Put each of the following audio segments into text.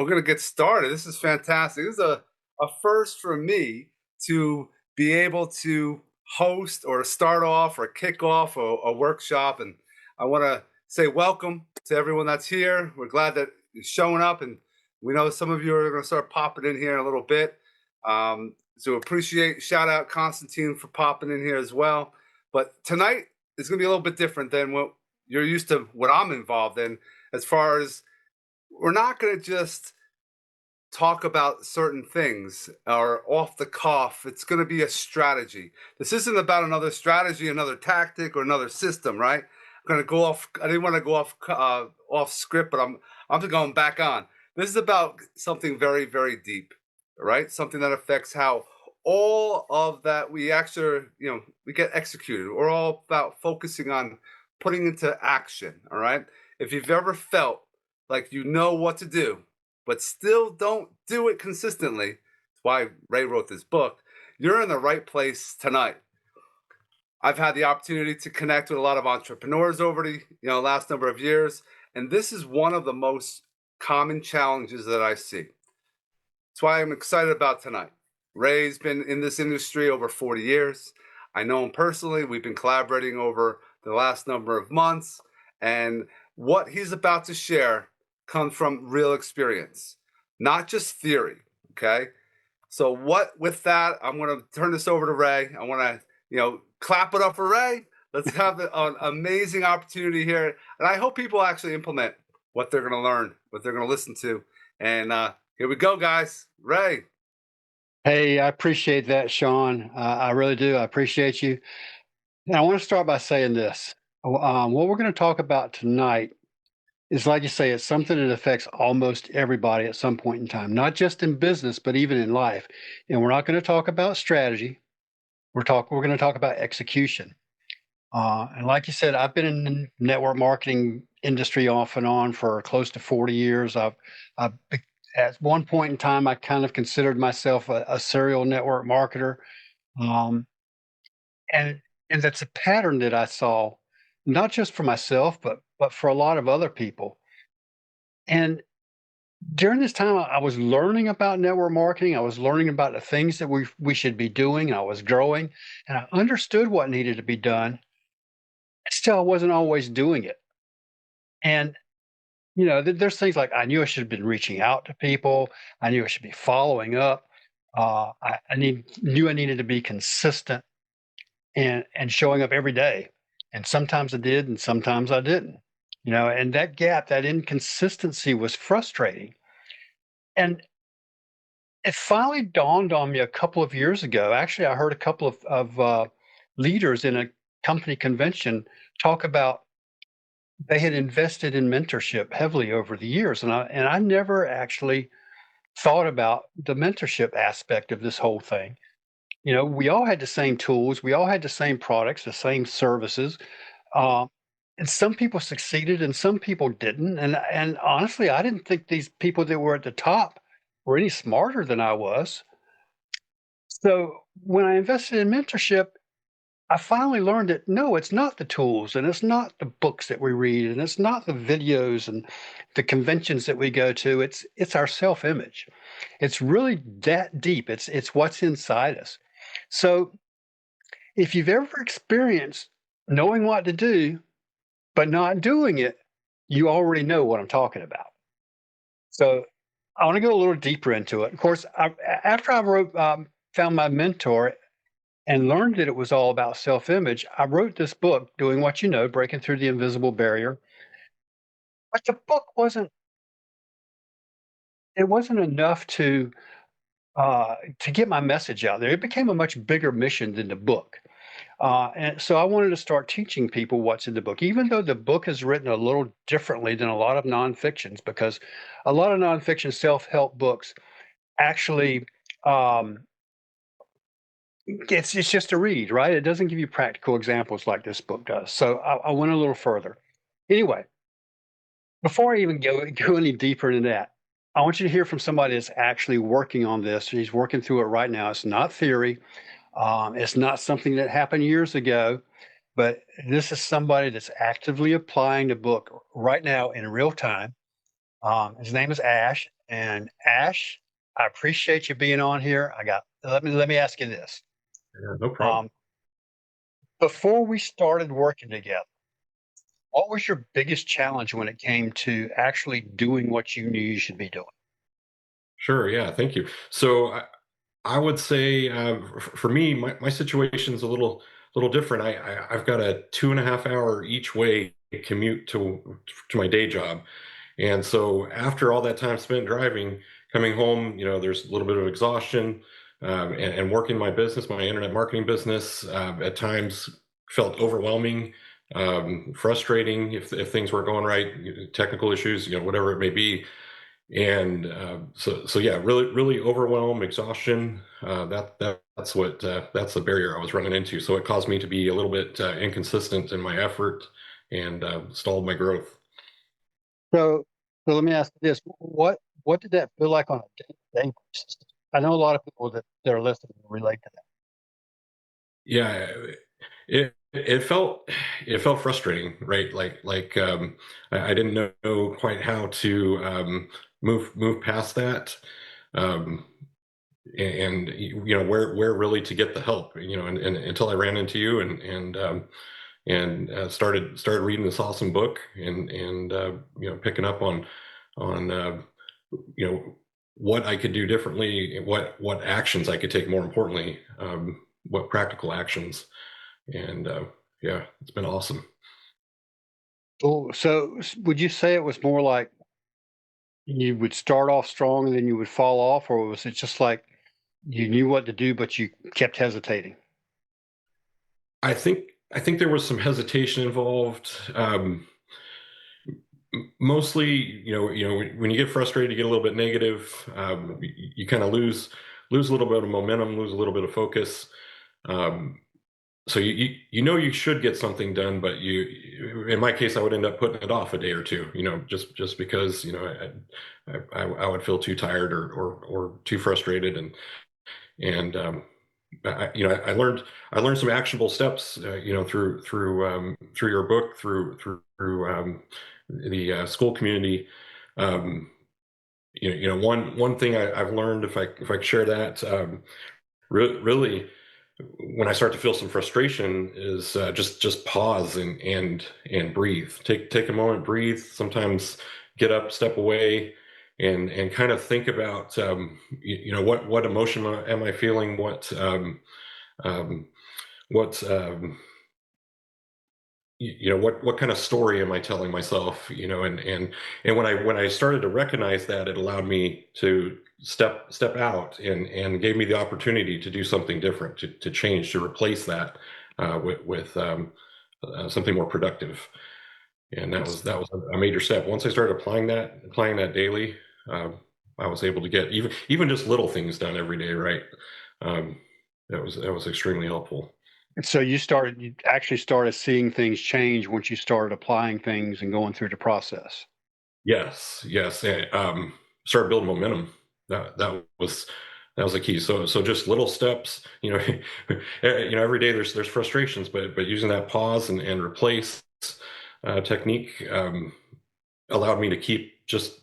we're going to get started. This is fantastic. This is a first for me to be able to host or start off or kick off a workshop. And I want to say welcome to everyone that's here. We're glad that you're showing up. And we know some of you are going to start popping in here in a little bit. So appreciate, shout out Constantine for popping in here as well. But tonight is going to be a little bit different than what you're used to, what I'm involved in, as far as we're not going to just talk about certain things or off the cuff. It's going to be a strategy. This isn't about another strategy, another tactic, or another system, right? I'm going to go off. I didn't want to go off script, but I'm just going back on. This is about something very, very deep, right? Something that affects how all of that we actually, we get executed. We're all about focusing on putting into action, all right? If you've ever felt like you know what to do, but still don't do it consistently, that's why Ray wrote this book, you're in the right place tonight. I've had the opportunity to connect with a lot of entrepreneurs over the last number of years, and this is one of the most common challenges that I see. That's why I'm excited about tonight. Ray's been in this industry over 40 years. I know him personally. We've been collaborating over the last number of months, and what he's about to share comes from real experience, not just theory. Okay. So with that, I'm going to turn this over to Ray. I want to, clap it up for Ray. Let's have an amazing opportunity here. And I hope people actually implement what they're going to learn, what they're going to listen to. And here we go, guys. Ray. Hey, I appreciate that, Sean. I really do. I appreciate you. And I want to start by saying this. What we're going to talk about tonight is, like you say, it's something that affects almost everybody at some point in time, not just in business, but even in life. And we're not going to talk about strategy. We're going to talk about execution. And like you said, I've been in the network marketing industry off and on for close to 40 years. At one point in time, I kind of considered myself a serial network marketer. Um, and and that's a pattern that I saw, not just for myself, but for a lot of other people. And during this time, I was learning about network marketing. I was learning about the things that we should be doing. I was growing, and I understood what needed to be done. Still, I wasn't always doing it. And there's things like I knew I should have been reaching out to people. I knew I should be following up. Knew I needed to be consistent and showing up every day. And sometimes I did, and sometimes I didn't. And that gap, that inconsistency was frustrating. And it finally dawned on me a couple of years ago. Actually, I heard a couple of leaders in a company convention talk about they had invested in mentorship heavily over the years, and I never actually thought about the mentorship aspect of this whole thing. We all had the same tools, we all had the same products, the same services, uh, and some people succeeded and some people didn't. And honestly, I didn't think these people that were at the top were any smarter than I was. So when I invested in mentorship, I finally learned that no, it's not the tools and it's not the books that we read and it's not the videos and the conventions that we go to. It's our self-image. It's really that deep. It's what's inside us. So if you've ever experienced knowing what to do but not doing it, you already know what I'm talking about. So I want to go a little deeper into it. Of course, after I found my mentor and learned that it was all about self-image, I wrote this book, Doing What You Know, Breaking Through the Invisible Barrier. But the book wasn't enough to get my message out there. It became a much bigger mission than the book. And so I wanted to start teaching people what's in the book, even though the book is written a little differently than a lot of nonfictions, because a lot of nonfiction self-help books actually it's just a read, right? It doesn't give you practical examples like this book does. So I went a little further. Anyway, before I even go any deeper into that, I want you to hear from somebody that's actually working on this. He's working through it right now. It's not theory. It's not something that happened years ago, but this is somebody that's actively applying the book right now in real time. His name is Ash. And Ash, I appreciate you being on here. I got let me ask you this. Yeah, no problem. Um, Before we started working together, what was your biggest challenge when it came to actually doing what you knew you should be doing? Sure. Yeah. Thank you. So I would say for me, my situation's a little different. I've got a 2.5 hour each way commute to my day job, and so after all that time spent driving, coming home, there's a little bit of exhaustion, and working my business, my internet marketing business, at times felt overwhelming, frustrating if things weren't going right, technical issues, whatever it may be. And so yeah, really overwhelm, exhaustion. That's the barrier I was running into. So it caused me to be a little bit inconsistent in my effort, and stalled my growth. So, so let me ask you this: what did that feel like on a day-to-day basis? I know a lot of people that are listening relate to that. Yeah, it felt frustrating, right? Like I didn't know quite how to move past that. Um, and where really to get the help, and until I ran into you, and started reading this awesome book, and picking up on you know what I could do differently, what actions I could take, more importantly, what practical actions. And yeah, it's been awesome. Would you say it was more like you would start off strong and then you would fall off, or was it just like you knew what to do but you kept hesitating? I think there was some hesitation involved. Mostly, when you get frustrated, you get a little bit negative. You kind of lose a little bit of momentum, lose a little bit of focus. Um, so you should get something done, but in my case, I would end up putting it off a day or two. Just because I would feel too tired, or too frustrated, and I learned some actionable steps, through your book, through the school community. Um, one thing I've learned, if I could share that, really, when I start to feel some frustration, is just pause and breathe. Take a moment, breathe. Sometimes get up, step away, and kind of think about, what emotion am I feeling, um, what what kind of story am I telling myself, and when I started to recognize that, it allowed me to step out, and gave me the opportunity to do something different, to change, to replace that, with something more productive. And that was a major step. Once I started applying that daily, um, I was able to get even just little things done every day, right? um, that was extremely helpful. And so you actually started seeing things change once you started applying things and going through the process. Yes, yes, and start building momentum. That was the key. So just little steps. Every day there's frustrations, but using that pause and replace technique, allowed me to keep just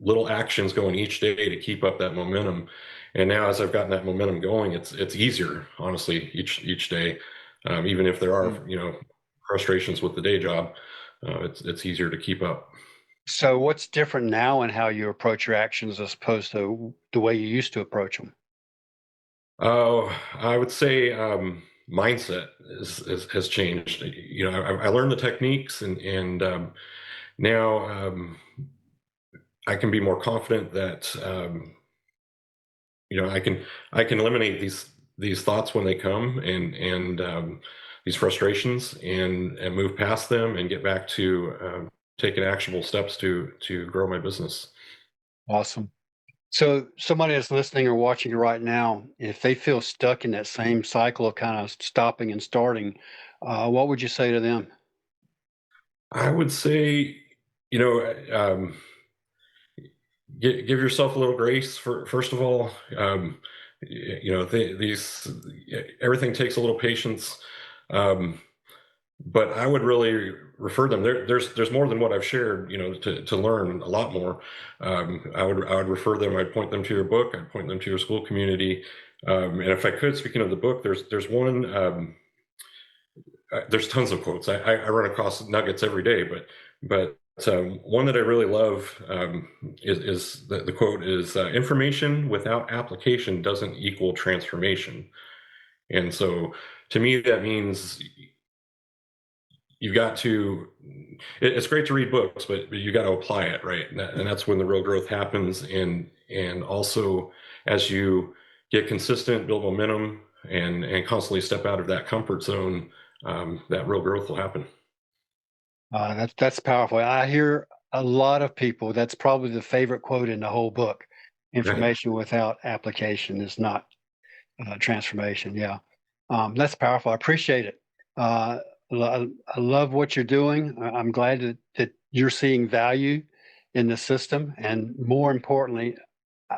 little actions going each day to keep up that momentum. And now, as I've gotten that momentum going, it's easier, honestly, each day. Even if there are, Mm. frustrations with the day job, it's easier to keep up. So what's different now in how you approach your actions as opposed to the way you used to approach them? Oh, I would say, mindset has changed. I learned the techniques, and now, I can be more confident that, I can eliminate these thoughts when they come, and these frustrations, and move past them, and get back to, taking actionable steps to grow my business. Awesome. So somebody that's listening or watching you right now, if they feel stuck in that same cycle of kind of stopping and starting, what would you say to them? I would say, you know, um, give yourself a little grace, for first of all. These Everything takes a little patience. Um, but I would really refer them. There's more than what I've shared, to learn a lot more. I would refer them. I'd point them to your book. I'd point them to your school community. And if I could, speaking of the book, there's one. There's tons of quotes. I run across nuggets every day, but one that I really love is the quote is information without application doesn't equal transformation. And so to me, that means you've got to it's great to read books, but you got to apply it, right? And that's when the real growth happens. And also, as you get consistent, build momentum, and constantly step out of that comfort zone, that real growth will happen. That's powerful. I hear a lot of people. That's probably the favorite quote in the whole book. Right. Information without application is not transformation. Yeah, that's powerful. I appreciate it. I love what you're doing. I'm glad that you're seeing value in the system, and more importantly,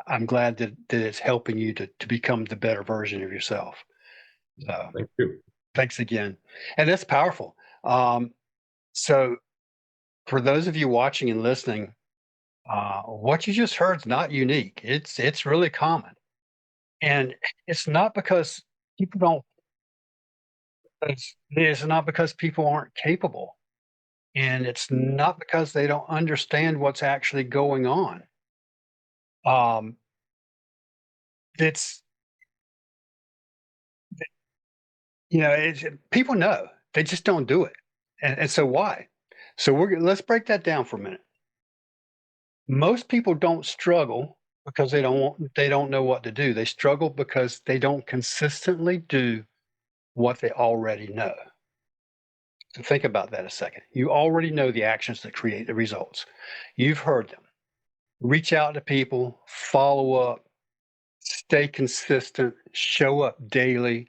I'm glad that it's helping you to become the better version of yourself. So Thank you. thanks again, and that's powerful. So for those of you watching and listening, what you just heard is not unique. It's really common, and it's not because people don't. It's not because people aren't capable, and it's not because they don't understand what's actually going on. Um, it's it's, people know they just don't do it, and so why? So let's break that down for a minute. Most people don't struggle because they don't know what to do. They struggle because they don't consistently do what they already know. So think about that a second. You already know the actions that create the results. You've heard them. Reach out to people, follow up, stay consistent, show up daily,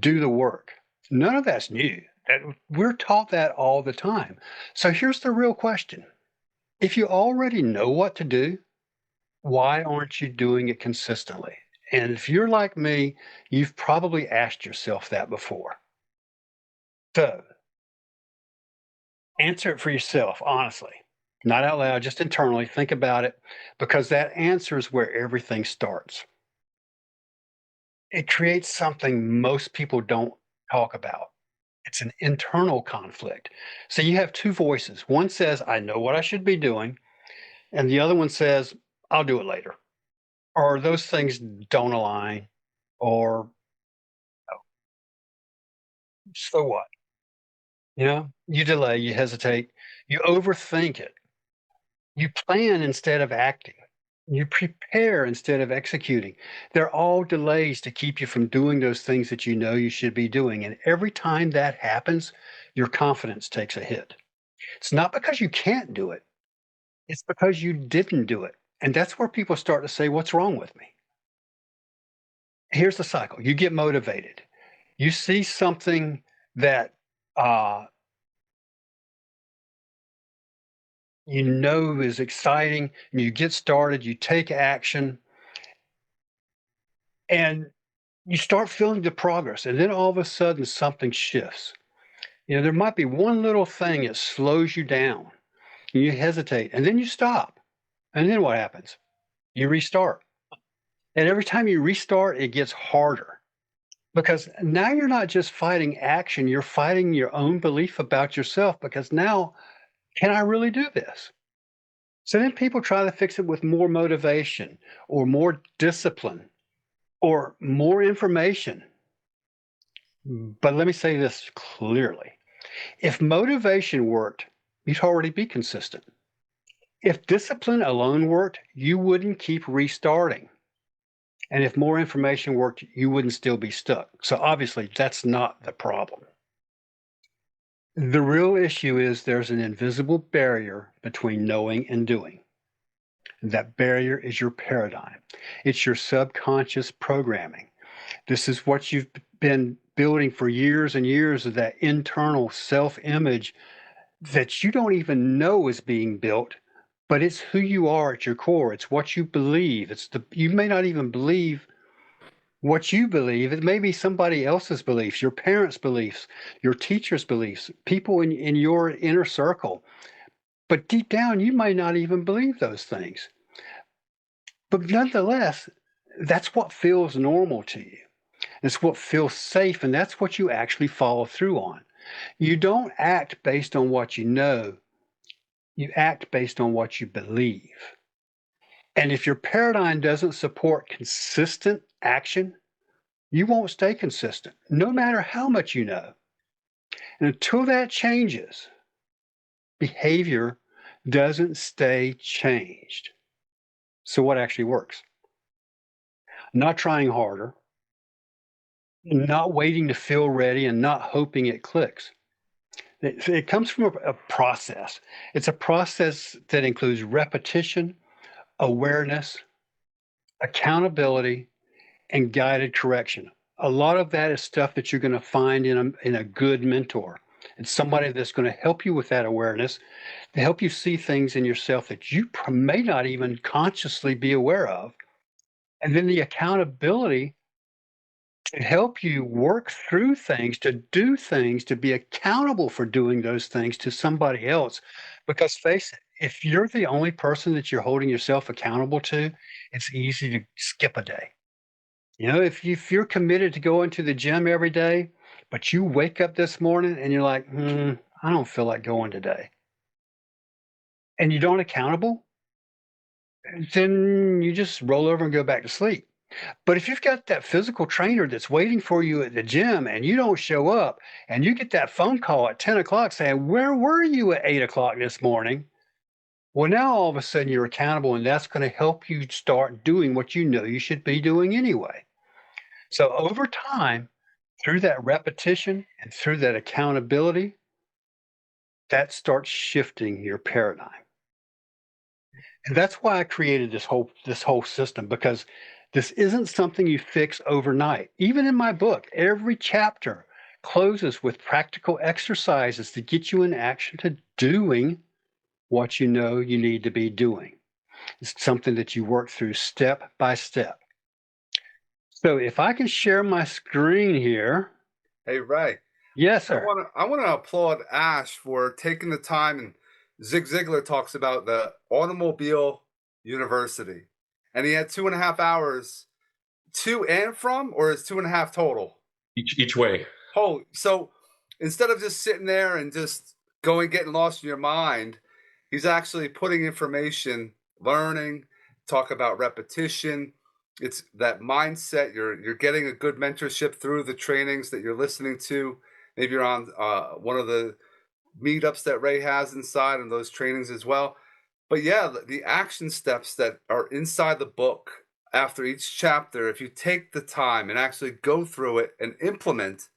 do the work. None of that's new. We're taught that all the time. So here's the real question. If you already know what to do, why aren't you doing it consistently? And if you're like me, you've probably asked yourself that before. So answer it for yourself, honestly, not out loud, just internally. Think about it because that answer is where everything starts. It creates something most people don't talk about. It's an internal conflict. So you have two voices. One says, I know what I should be doing. And the other one says, I'll do it later. Or those things don't align. Or so what? You delay, you hesitate, you overthink it. You plan instead of acting. You prepare instead of executing. They're all delays to keep you from doing those things that you know you should be doing. And every time that happens, your confidence takes a hit. It's not because you can't do it, it's because you didn't do it. And that's where people start to say, what's wrong with me? Here's the cycle. You get motivated. You see something that uh, you know is exciting, and you get started, you take action, and you start feeling the progress. And then all of a sudden, something shifts. There might be one little thing that slows you down. And you hesitate, and then you stop. And then what happens? You restart. And every time you restart, it gets harder because now you're not just fighting action, you're fighting your own belief about yourself because now, can I really do this? So then people try to fix it with more motivation or more discipline or more information. But let me say this clearly. If motivation worked, you'd already be consistent. If discipline alone worked, you wouldn't keep restarting. And if more information worked, you wouldn't still be stuck. So obviously, that's not the problem. The real issue is there's an invisible barrier between knowing and doing. That barrier is your paradigm. It's your subconscious programming. This is what you've been building for years and years of that internal self-image that you don't even know is being built, but it's who you are at your core. It's what you believe. You may not even believe what you believe. It may be somebody else's beliefs, your parents' beliefs, your teacher's beliefs, people in your inner circle. But deep down, you might not even believe those things. But nonetheless, that's what feels normal to you. It's what feels safe, and that's what you actually follow through on. You don't act based on what you know, you act based on what you believe. And if your paradigm doesn't support consistent action, you won't stay consistent, no matter how much you know. And until that changes, behavior doesn't stay changed. So, what actually works? Not trying harder, not waiting to feel ready, and not hoping it clicks. It comes from a process. It's a process that includes repetition, awareness, accountability, and guided correction. A lot of that is stuff that you're going to find in a good mentor. It's somebody that's going to help you with that awareness, to help you see things in yourself that you may not even consciously be aware of. And then the accountability to help you work through things, to do things, to be accountable for doing those things to somebody else. Because face it, if you're the only person that you're holding yourself accountable to, it's easy to skip a day. You know, if you're committed to going to the gym every day, but you wake up this morning and you're like, I don't feel like going today, and you don't accountable, then you just roll over and go back to sleep. But if you've got that physical trainer that's waiting for you at the gym and you don't show up, and you get that phone call at 10 o'clock saying, "Where were you at 8 o'clock this morning?" Well, now all of a sudden you're accountable, and that's going to help you start doing what you know you should be doing anyway. So over time, through that repetition and through that accountability, that starts shifting your paradigm. And that's why I created this whole system, because this isn't something you fix overnight. Even in my book, every chapter closes with practical exercises to get you in action to doing what you know you need to be doing. It's something that you work through step by step. So if I can share my screen here. Hey, Ray, Yes, I sir. want to I want to applaud Ash for taking the time. And Zig Ziglar talks about the automobile university, and he had 2.5 hours to and from, or is 2.5 total? Each way. Holy! So instead of just sitting there and just getting lost in your mind, he's actually putting information, learning, talk about repetition. It's that mindset. You're getting a good mentorship through the trainings that you're listening to. Maybe you're on one of the meetups that Ray has inside and those trainings as well. But yeah, the action steps that are inside the book after each chapter, if you take the time and actually go through it and implement,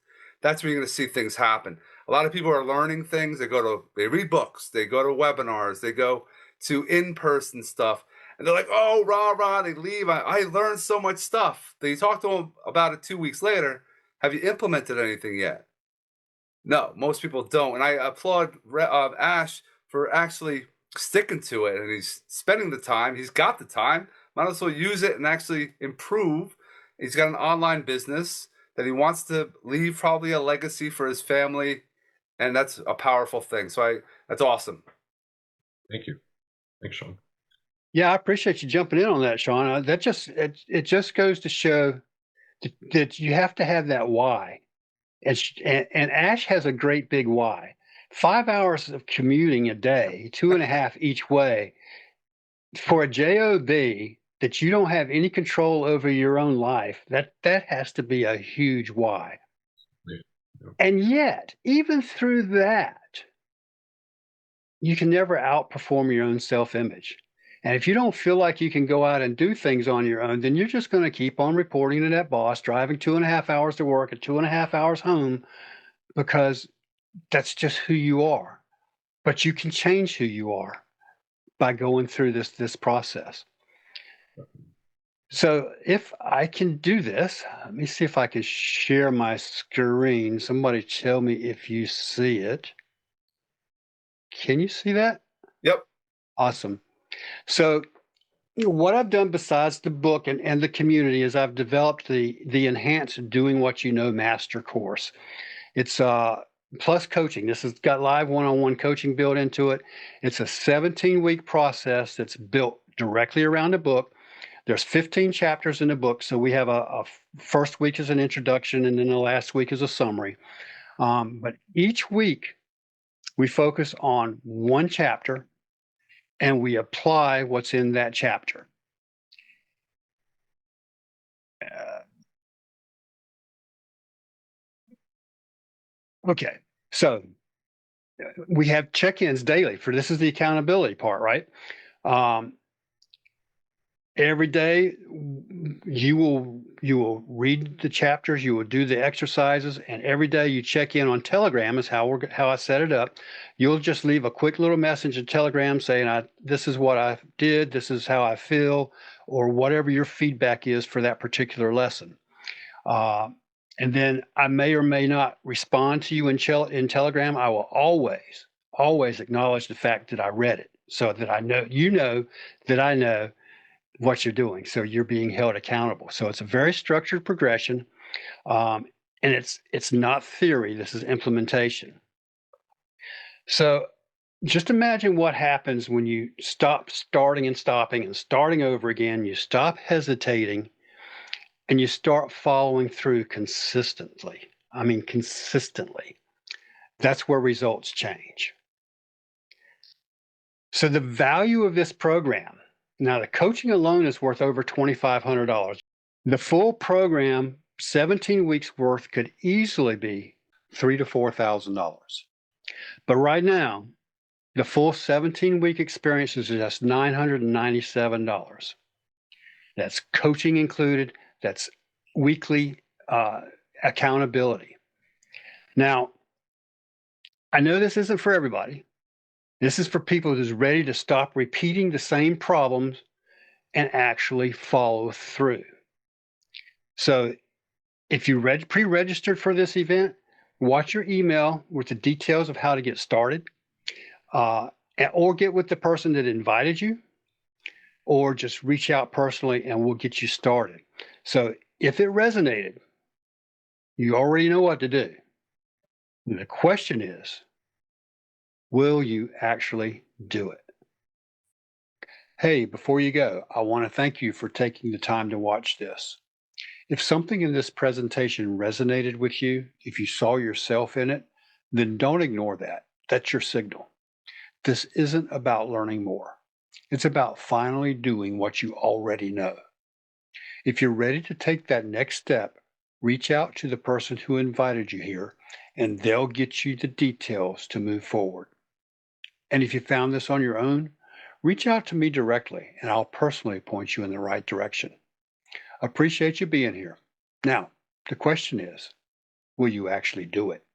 that's when you're going to see things happen. A lot of people are learning things. They read books, they go to webinars, they go to in-person stuff, and they're like, oh, rah, rah, they leave. I learned so much stuff. Then you talk to them about it 2 weeks later. Have you implemented anything yet? No, most people don't, and I applaud Ash for actually sticking to it, and he's spending the time. He's got the time. Might as well use it and actually improve. He's got an online business that he wants to leave probably a legacy for his family, and that's a powerful thing. That's awesome. Thank you. Thanks, Sean. Yeah, I appreciate you jumping in on that, Sean. It just goes to show that you have to have that why. And Ash has a great big why. 5 hours of commuting a day, 2.5 each way, for a job that you don't have any control over your own life. That has to be a huge why. Yeah. Yeah. And yet, even through that, you can never outperform your own self-image. And if you don't feel like you can go out and do things on your own, then you're just going to keep on reporting to that boss, driving 2.5 hours to work and 2.5 hours home, because that's just who you are. But you can change who you are by going through this process. So if I can do this, let me see if I can share my screen. Somebody tell me if you see it. Can you see that? Yep. Awesome. So what I've done besides the book and the community is I've developed the enhanced Doing What You Know Master course. It's plus coaching. This has got live one-on-one coaching built into it. It's a 17-week process that's built directly around the book. There's 15 chapters in the book, so we have a first week is an introduction, and then the last week is a summary. But each week we focus on one chapter and we apply what's in that chapter. Okay, so we have check-ins daily for this is the accountability part, right? Every day you will read the chapters, you will do the exercises, and every day you check in on Telegram is how I set it up. You'll just leave a quick little message in Telegram saying this is what I did, this is how I feel, or whatever your feedback is for that particular lesson. And then I may or may not respond to you in Telegram. I will always acknowledge the fact that I read it so that I know that I know what you're doing. So you're being held accountable. So it's a very structured progression. And it's not theory. This is implementation. So just imagine what happens when you stop starting and stopping and starting over again. You stop hesitating and you start following through consistently. I mean, consistently. That's where results change. So the value of this program, now the coaching alone is worth over $2,500. The full program, 17 weeks worth, could easily be $3,000 to $4,000. But right now, the full 17-week experience is just $997. That's coaching included. That's weekly accountability. Now, I know this isn't for everybody. This is for people who's ready to stop repeating the same problems and actually follow through. So if you pre-registered for this event, watch your email with the details of how to get started, or get with the person that invited you, or just reach out personally and we'll get you started. So if it resonated, you already know what to do. And the question is, will you actually do it? Hey, before you go, I want to thank you for taking the time to watch this. If something in this presentation resonated with you, if you saw yourself in it, then don't ignore that. That's your signal. This isn't about learning more. It's about finally doing what you already know. If you're ready to take that next step, reach out to the person who invited you here, and they'll get you the details to move forward. And if you found this on your own, reach out to me directly, and I'll personally point you in the right direction. Appreciate you being here. Now, the question is, will you actually do it?